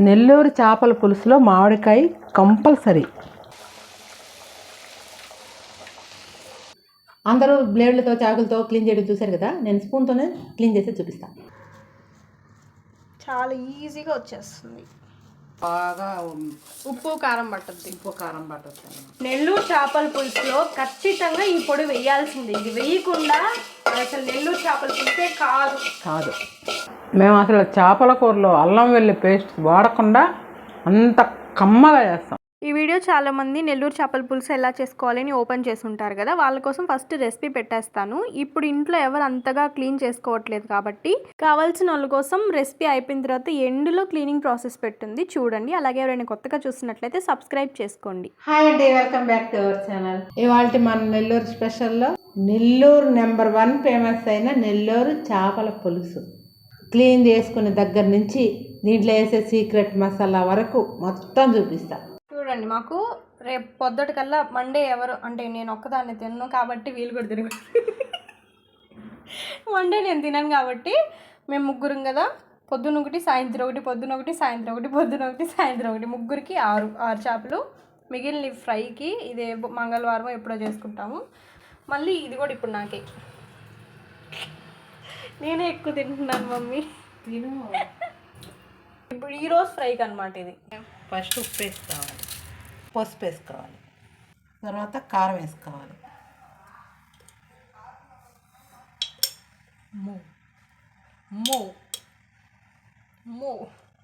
నెల్లూరు చేపల పులుసులో మామిడికాయ కంపల్సరీ. అందరూ బ్లేడ్లతో చాకులతో క్లీన్ చేయడం చూశారు కదా, నేను స్పూన్తోనే క్లీన్ చేసి చూపిస్తాను. చాలా ఈజీగా వచ్చేస్తుంది. బాగా ఉప్పు కారం పట్టద్ది. నెల్లూరు చేపల పులుసులో ఖచ్చితంగా ఈ పొడి వేయాల్సింది. ఇది వేయకుండా అసలు నెల్లూరు చేపల పులుసే కాదు. మేము అసలు చేపల కూరలో అల్లం వెల్లి పేస్ట్ వాడకుండా అంత కమ్మగా చేస్తాం. ఈ వీడియో చాలామంది నెల్లూరు చేపల పులుసు ఎలా చేసుకోవాలని ఓపెన్ చేసి ఉంటారు కదా, వాళ్ళ కోసం ఫస్ట్ రెసిపీ పెట్టేస్తాను. ఇప్పుడు ఇంట్లో ఎవరు అంతగా క్లీన్ చేసుకోవట్లేదు కాబట్టి కావాల్సిన వాళ్ళ కోసం రెసిపీ అయిపోయిన తర్వాత ఎండ్లో క్లీనింగ్ ప్రాసెస్ పెట్టుంది, చూడండి. అలాగే ఎవరైనా కొత్తగా చూస్తున్నట్లయితే సబ్స్క్రైబ్ చేసుకోండి. హాయ్ అండి, welcome back to our channel. ఇవాళ మన నెల్లూరు స్పెషల్లో నెల్లూరు నెంబర్ 1 ఫేమస్ అయిన నెల్లూరు చేపల పులుసు క్లీన్ చేసుకునే దగ్గర నుంచి దీంట్లో వేసే సీక్రెట్ మసాలా వరకు మొత్తం చూపిస్తా. చూడండి, మాకు రేపు పొద్దుటికల్లా మండే ఎవరు అంటే నేను ఒక్కదాన్ని తిన్నాను కాబట్టి వీలు కూడా తిరగదు. మండే నేను తినాను కాబట్టి మేము ముగ్గురం కదా, పొద్దున ఒకటి సాయంత్రం ఒకటి, పొద్దున ఒకటి సాయంత్రం ఒకటి, పొద్దున ఒకటి సాయంత్రం ఒకటి, ముగ్గురికి 6 చేపలు. మిగిలిన ఫ్రైకి ఇదే మంగళవారం ఎప్పుడో చేసుకుంటాము. మళ్ళీ ఇది కూడా ఇప్పుడు నాకే, నేనే ఎక్కువ తింటున్నాను మమ్మీ. ఇప్పుడు ఈరోజు ఫ్రైకి అనమాట. ఇది ఫస్ట్ ఉప్పు వేసుకోవాలి, పసుపు వేసుకోవాలి, తర్వాత కారం వేసుకోవాలి.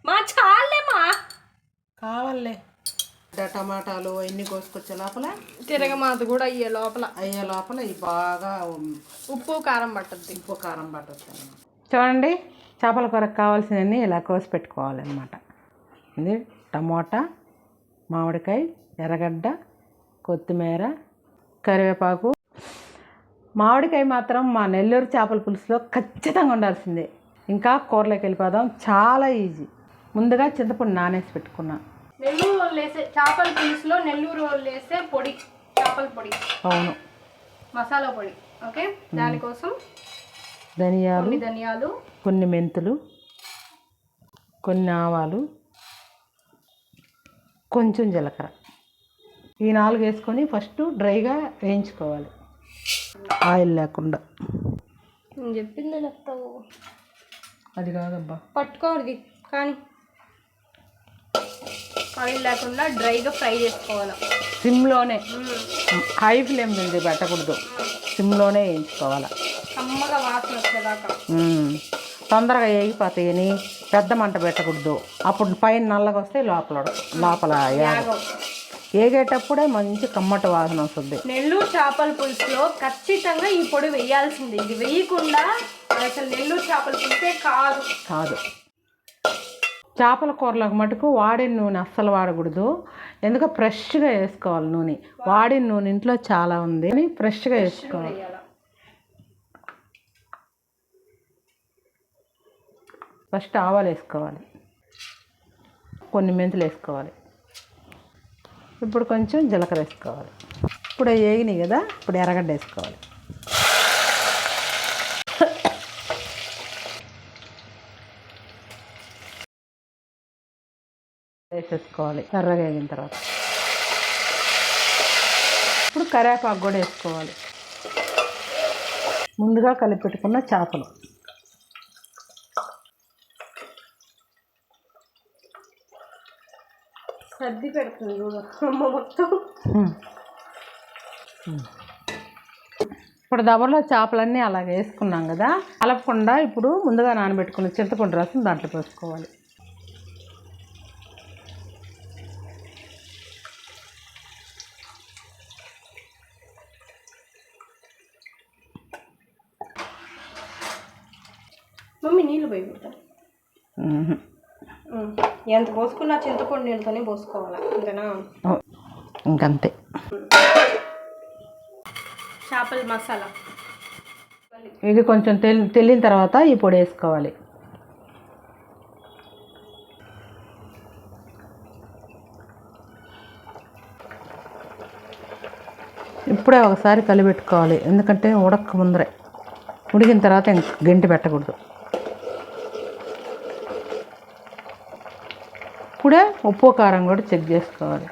మా చాలేమా కావాలే. టమాటాలు అన్నీ కోసుకొచ్చే లోపల తిరగమాత కూడా అయ్యే లోపల ఇవి బాగా ఉప్పు కారం పట్టద్ది. చూడండి, చేపల కూరకు కావాల్సినవన్నీ ఇలా కోసి పెట్టుకోవాలన్నమాట. ఇది టమోటా, మామిడికాయ, ఎర్రగడ్డ, కొత్తిమీర, కరివేపాకు. మామిడికాయ మాత్రం మా నెల్లూరు చేపల పులుసులో ఖచ్చితంగా ఉండాల్సిందే. ఇంకా కూరలోకి వెళ్ళిపోదాం, చాలా ఈజీ. ముందుగా చింతపండు నానేసి పెట్టుకున్నా. నెల్లూరు వాళ్ళు వేసే చేపల పులుసులో నెల్లూరు వాళ్ళు వేసే పొడి, చేపల పొడి. అవును, మసాలా పొడి. ఓకే, దానికోసం ధనియాలు, కొన్ని మెంతులు, కొన్ని ఆవాలు, కొంచెం జీలకర్ర, ఈ 4 వేసుకొని ఫస్ట్ డ్రైగా వేయించుకోవాలి, ఆయిల్ లేకుండా. నేను చెప్పిందే చెప్తావు. అది కాదబ్బా, పట్టుకోవాలి కానీ ఆయిల్ లేకుండా డ్రైగా ఫ్రై చేసుకోవాలి. సిమ్లోనే, హై ఫ్లేమ్ నుండి పెట్టకూడదు, సిమ్లోనే వేయించుకోవాలి. కమ్మగా వాసన వచ్చేదాకా. తొందరగా వేగిపోతాయని పెద్ద మంట పెట్టకూడదు. అప్పుడు పైన నల్లగా వస్తే లోపల వేగేటప్పుడే మంచి కమ్మటి వాసన వస్తుంది. నెల్లూరు చేపల పులుసులో ఖచ్చితంగా ఈ పొడి వేయాల్సింది. ఇది వేయకుండా అసలు నెల్లూరు చేపల పులుసే కాదు. చేపల కూరలకు మటుకు వాడిన నూనె అస్సలు వాడకూడదు. ఎందుకంటే ఫ్రెష్గా వేసుకోవాలి నూనె. వాడిన నూనె ఇంట్లో చాలా ఉంది అని ఫ్రెష్గా వేసుకోవాలి. ఫస్ట్ ఆవాలు వేసుకోవాలి, కొన్ని మెంతులు వేసుకోవాలి, ఇప్పుడు కొంచెం జీలకర్ర వేసుకోవాలి. ఇప్పుడు వేగినాయి కదా, ఇప్పుడు ఎర్రగడ్డ వేసుకోవాలి. వేసేసుకోవాలి ఎర్రగా వేగిన తర్వాత. ఇప్పుడు కరివేపాకు కూడా వేసుకోవాలి. ముందుగా కలిపి పెట్టుకున్న చేపలు సర్ది పెడుతుంది మొత్తం. ఇప్పుడు దబర్లో చేపలన్నీ అలా వేసుకున్నాం కదా, కలపకుండా ఇప్పుడు ముందుగా నానబెట్టుకున్న చింతపండు రసం దాంట్లో పోసుకోవాలి. మమ్మీ నీళ్ళు పోయి పెట్టాలి. ఎంత పోసుకున్నా చింతపండు నీళ్ళతోనే పోసుకోవాలి, అంతేనా? ఇంకంతే. చేపల మసాలా ఇది కొంచెం తెల్లిన తర్వాత ఈ పొడి వేసుకోవాలి. ఇప్పుడే ఒకసారి కలిపెట్టుకోవాలి, ఎందుకంటే ఉడక ముందరే. ఉడికిన తర్వాత గంటి పెట్టకూడదు. ఇప్పుడే ఉప్పు కారం కూడా చెక్ చేసుకోవాలి.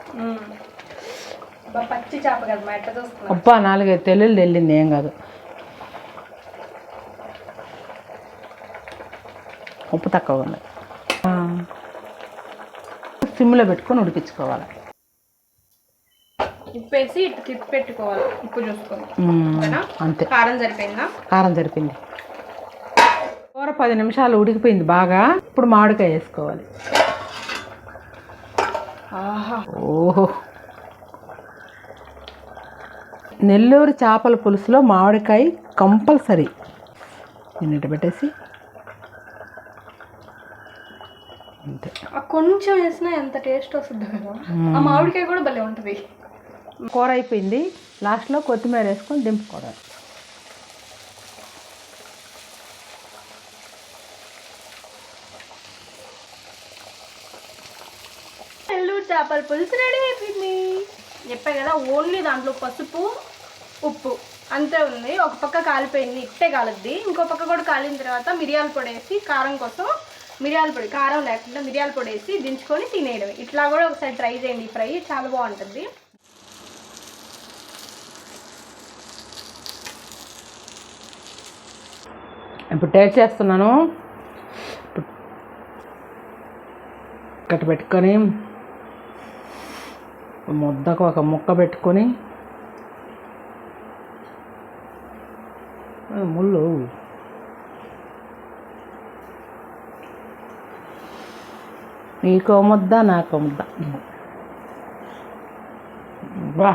పచ్చి చేప కదా మా ఎట్లా చూస్తున్నా. అబ్బా 4-5 తెల్లుళ్ళు వెళ్ళింది, ఏం కాదు. ఉప్పు తక్కువ ఉంది. సిమ్లో పెట్టుకొని ఉడికించుకోవాలి. ఉప్పేసి ఇటు తిప్పి పెట్టుకోవాలి. ఉప్పు చూసుకొని అంతే. కారం సరిపోయిందా? కారం సరిపోయింది. కూర 10 నిమిషాలు ఉడికిపోయింది బాగా. ఇప్పుడు మామిడికాయ వేసుకోవాలి. ఓహో, నెల్లూరు చేపల పులుసులో మామిడికాయ కంపల్సరీ. నిన్నటి పెట్టేసి అంతే. కొంచెం వేసినా ఎంత టేస్ట్ వస్తుంది కదా. ఆ మామిడికాయ కూడా భలే ఉంటుంది. కూర అయిపోయింది. లాస్ట్లో కొత్తిమీర వేసుకొని దింపుకోవాలి. నెల్లూరు చేపల పులుసు రెడీ అయిపోయింది. చెప్పా కదా, ఓన్లీ దాంట్లో పసుపు ఉప్పు అంతే ఉంది. ఒక పక్క కాలిపోయింది, ఇట్టే కాలుద్ది. ఇంకో పక్క కూడా కాలిన తర్వాత మిరియాల పొడి వేసి, కారం కోసం మిరియాల పొడి, కారం లేకుండా మిరియాల పొడి వేసి దించుకొని తినేయడమే. ఇట్లా కూడా ఒకసారి ట్రై చేయండి. ఫ్రై చాలా బాగుంటుంది. ఇప్పుడు టేస్ట్ చేస్తున్నాను. కట్ట పెట్టుకొని ముద్దకు ఒక ముక్క పెట్టుకొని, ముళ్ళు నీకో ముద్ద నాకో ముద్ద. బా,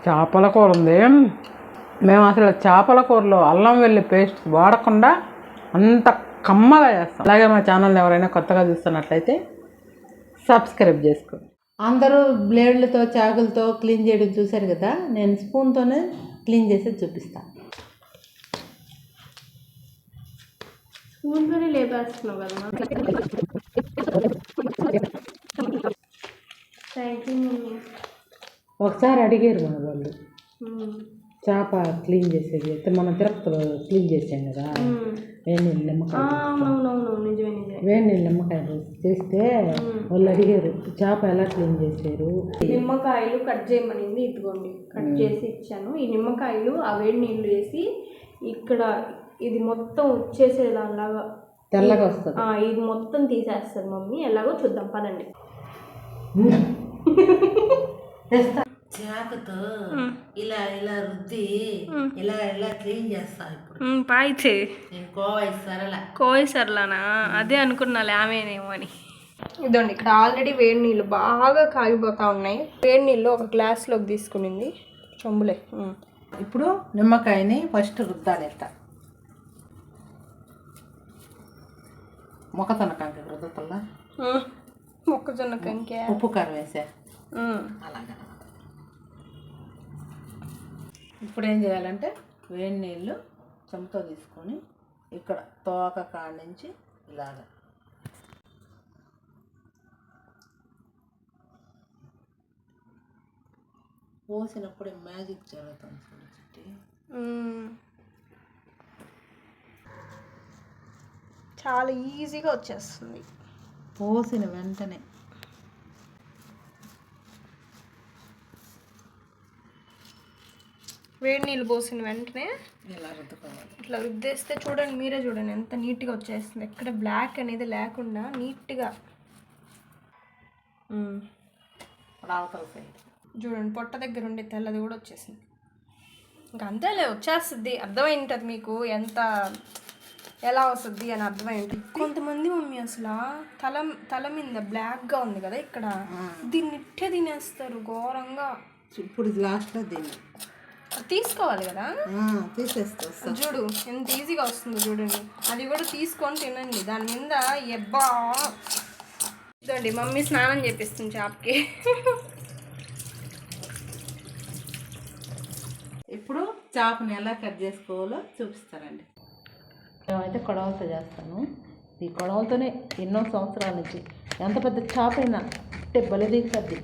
చేపల కూర ఉంది. మేము అసలు చేపల కూరలో అల్లం వెల్లి పేస్ట్ వాడకుండా అంత కమ్మగా చేస్తాం. అలాగే మా ఛానల్ని ఎవరైనా కొత్తగా చూస్తున్నట్లయితే సబ్స్క్రైబ్ చేసుకోండి. అందరూ బ్లేడ్లతో చాకులతో క్లీన్ చేయడం చూశారు కదా, నేను స్పూన్తోనే క్లీన్ చేసేది చూపిస్తాను. స్పూన్తోనే లేపేస్తున్నావు కదా. ఒకసారి అడిగారు మన వాళ్ళు చేప క్లీన్ చేసేది. అయితే మనం తిరుపతిలో క్లీన్ చేసాం కదా, వేడి నీళ్ళు నిమ్మకాయ చేస్తే వాళ్ళు అడిగారు చేప ఎలా క్లీన్ చేశారు. నిమ్మకాయలు కట్ చేయమనింది, ఇదిగోండి కట్ చేసి ఇచ్చాను. ఈ నిమ్మకాయలు ఆ వేడి నీళ్ళు వేసి ఇక్కడ ఇది మొత్తం వచ్చేసేలాగా తెల్లగా వస్తుంది. ఇది మొత్తం తీసేస్తుంది మమ్మీ. ఎలాగో చూద్దాం పదండి. చాకుతో ఇలా ఇలా రుద్ది ఇలా ఇలా క్లీన్ చేస్తా. ఇప్పుడు పాయిచే కోవై సరళనా అదే అనుకున్నాలే ఆమెనేమో అని. ఇదండి ఇక్కడ ఆల్రెడీ వేడి నీళ్ళు బాగా కాగిపోతా ఉన్నాయి. వేడి నీళ్ళు ఒక గ్లాస్లోకి తీసుకునింది చెంబులే. ఇప్పుడు నిమ్మకాయని ఫస్ట్ రుద్దాలి. ఎట్ట మొక్కజొన్న కంకి రుద్దతల్లా, మొక్కజొన్న కంకి ఉప్పు కారం వేసా అలాగా. ఇప్పుడు ఏం చేయాలంటే వేడి నీళ్ళు చెంతో తీసుకొని ఇక్కడ తోక కాడి నుంచి ఇలాగా పోసినప్పుడే మ్యాజిక్ జరుగుతుంది. చాలా ఈజీగా వచ్చేస్తుంది పోసిన వెంటనే. వేడి నీళ్ళు పోసిన వెంటనే ఇలా రుద్దుకోవాలి. ఇట్లా రుద్దేస్తే చూడండి, మీరే చూడండి ఎంత నీట్గా వచ్చేస్తుంది. ఎక్కడ బ్లాక్ అనేది లేకుండా నీట్గా. చూడండి పొట్ట దగ్గర ఉండే తెల్లది కూడా వచ్చేసింది. ఇంకా అంతేలే, వచ్చేస్తుంది. అర్థమైంటుంది మీకు ఎంత ఎలా వస్తుంది అని అర్థమైంటుంది. కొంతమంది మమ్మీ అసలు తల మీద బ్లాక్గా ఉంది కదా ఇక్కడ, దీన్ని ఇట్టే తినేస్తారు ఘోరంగా. ఇప్పుడు లాస్ట్లో దీన్ని తీసుకోవాలి కదా, తీసేస్తా. చూడు ఎంత ఈజీగా వస్తుందో చూడండి. అది కూడా తీసుకొని తినండి. దాని మీద ఎబ్బా. చూడండి మమ్మీ స్నానం చేపిస్తుంది చేపకి. ఇప్పుడు చేపని ఎలా కట్ చేసుకోవాలో చూపిస్తారండి. మేమైతే కొడవలతో చేస్తాను. ఈ కొడవలతోనే ఎన్నో సంవత్సరాల నుంచి ఎంత పెద్ద చేప అయినా అంటే బలి దిగుతుంది.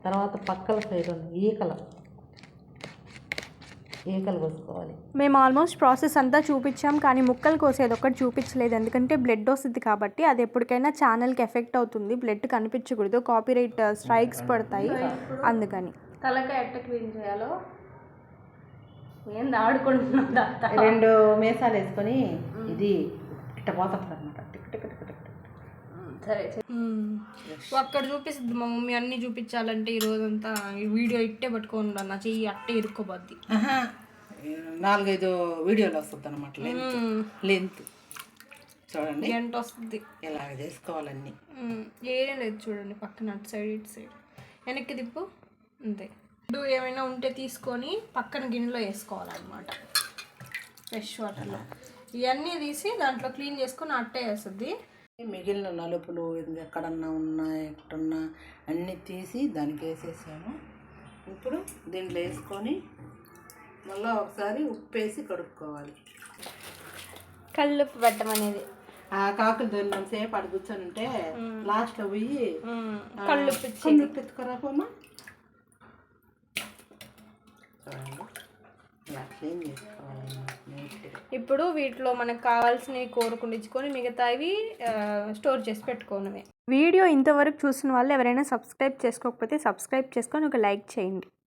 తర్వాత పక్కల సైడ్ ఈకల ఈకలు కోసుకోవాలి. మేము ఆల్మోస్ట్ ప్రాసెస్ అంతా చూపించాం, కానీ ముక్కలు కోసేది ఒక్కటి చూపించలేదు. ఎందుకంటే బ్లడ్ వస్తుంది కాబట్టి అది ఎప్పటికైనా ఛానల్కి ఎఫెక్ట్ అవుతుంది. బ్లడ్ కనిపించకూడదు, కాపీరైట్ స్ట్రైక్స్ పడతాయి. అందుకని తలకాయ ఎట్ట క్లీన్ చేయాలో ఏంది ఆడుకుంటున్నా. 2 మీసాలు వేసుకొని ఇది ఇట్ట పోతుంది అనమాట. Tick tick tick tick. సరే అక్కడ చూపిస్తుంది మా మమ్మీ. అన్నీ చూపించాలంటే ఈ రోజంతా ఈ వీడియో ఇట్టే పట్టుకోండి, నా చెయ్యి అట్టే ఇరుక్కోబద్ది. 4-5 వీడియోలు వస్తుంది అనమాట. లెంత్ చూడండి గంట వస్తుంది. ఇలాగ చేసుకోవాలన్నీ. ఏం లేదు చూడండి, పక్కన అటు సైడ్ ఇటు సైడ్ వెనక్కి తిప్పు అంతే. ఇప్పుడు ఏమైనా ఉంటే తీసుకొని పక్కన గిన్నెలో వేసుకోవాలన్నమాట. ఫ్రెష్ వాటర్లో ఇవన్నీ తీసి దాంట్లో క్లీన్ చేసుకొని అట్టే వేస్తుంది. మిగిలిన నలుపులు ఎక్కడన్నా ఉన్నా ఎక్కడున్నా అన్నీ తీసి దానికి వేసేసాను. ఇప్పుడు దీంట్లో వేసుకొని మళ్ళీ ఒకసారి ఉప్పు వేసి కడుక్కోవాలి. కళ్ళుప్పు పెట్టమనేది ఆ కాకులు దొరికిన సేపు అడు కూర్చొని ఉంటే లాస్ట్లో పోయి కళ్ళుప్పు ఎత్తుకురాపోమా. చూడండి ఇలా క్లీన్ చేసుకోవాలి నీట్గా. ఇప్పుడు వీటిలో మనకు కావాల్సినవి కోరుకుండించుకొని మిగతావి స్టోర్ చేసి పెట్టుకోవడమే. వీడియో ఇంతవరకు చూసిన వాళ్ళు ఎవరైనా సబ్స్క్రైబ్ చేసుకోకపోతే సబ్స్క్రైబ్ చేసుకొని ఒక లైక్ చేయండి.